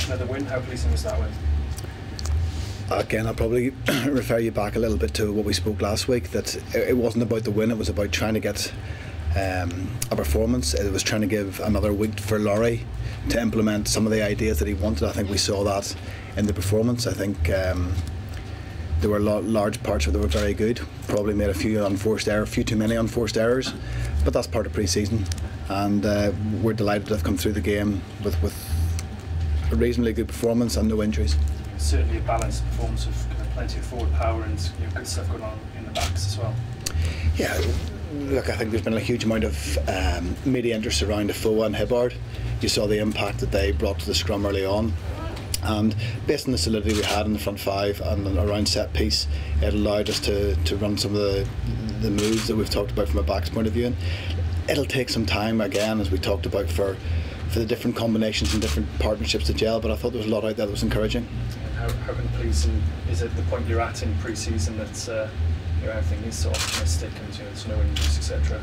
another win. How pleasing was that win? Again, I'll probably refer you back a little bit to what we spoke last week, that it wasn't about the win, it was about trying to get a performance. It was trying to give another week for Laurie to implement some of the ideas that he wanted. I think we saw that in the performance. I think there were large parts of it that were very good. Probably made a few unforced errors, a few too many unforced errors, but that's part of pre-season, and we're delighted to have come through the game with a reasonably good performance and no injuries. Certainly a balanced performance with kind of plenty of forward power and good stuff going on in the backs as well. Yeah, look, I think there's been a huge amount of media interest around Afoa and Hibbard. You saw the impact that they brought to the scrum early on, and based on the solidity we had in the front five and around set piece, it allowed us to run some of the moves that we've talked about from a back's point of view. And it'll take some time, again, as we talked about, for the different combinations and different partnerships to gel, but I thought there was a lot out there that was encouraging. How can pleasing is it the point you're at in pre-season that everything is so optimistic and there's no injuries, etc.?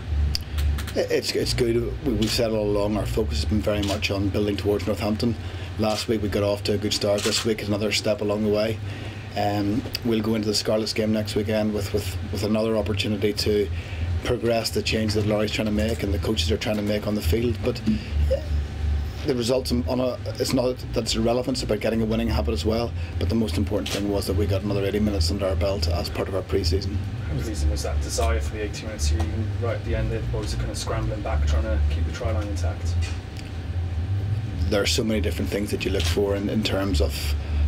It's good. We've said all along our focus has been very much on building towards Northampton. Last week we got off to a good start. This week is another step along the way. We'll go into the Scarlets game next weekend with another opportunity to progress the change that Laurie's trying to make and the coaches are trying to make on the field. But the results it's not that it's irrelevant, it's about getting a winning habit as well. But the most important thing was that we got another 80 minutes under our belt as part of our pre-season. How pleasing was that desire for the 80 minutes? You even right at the end, the boys are kind of scrambling back, trying to keep the try line intact. There are so many different things that you look for in terms of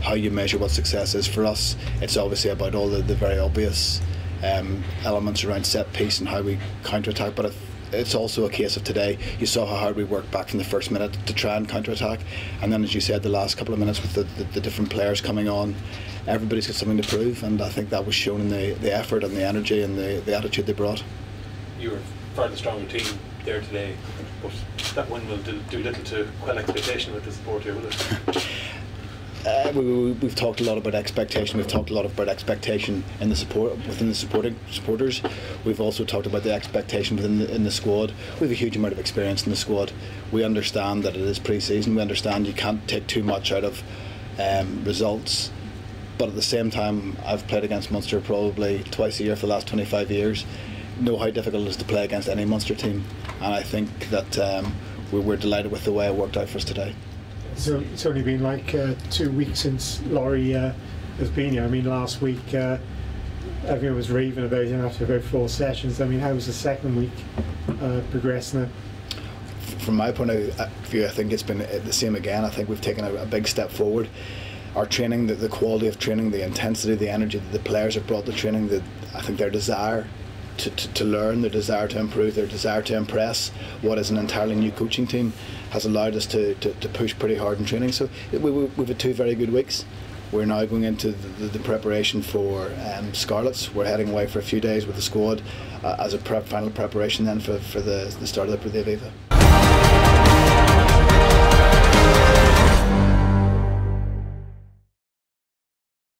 how you measure what success is. For us, it's obviously about all the very obvious elements around set piece and how we counter-attack, but it's also a case of today. You saw how hard we worked back from the first minute to try and counter-attack, and then, as you said, the last couple of minutes with the different players coming on, everybody's got something to prove, and I think that was shown in the effort and the energy and the attitude they brought. You were far the stronger team there today, but that win will do little to quell expectation with the support here, will it? We've talked a lot about expectation. We've talked a lot about expectation in the within the supporters. We've also talked about the expectation in the squad. We have a huge amount of experience in the squad. We understand that it is pre-season. We understand you can't take too much out of results. But at the same time, I've played against Munster probably twice a year for the last 25 years. Know how difficult it is to play against any Munster team, and I think that we're delighted with the way it worked out for us today. So it's only been like 2 weeks since Laurie has been here. I mean, last week everyone was raving about him after about 4 sessions. I mean, how was the second week progressing? From my point of view, I think it's been the same again. I think we've taken a big step forward. Our training, the quality of training, the intensity, the energy that the players have brought to training, I think their desire to learn, their desire to improve, their desire to impress what is an entirely new coaching team has allowed us to push pretty hard in training. So we've had 2 very good weeks. We're now going into the preparation for Scarlets. We're heading away for a few days with the squad as a final preparation then for the start of the Rugby David.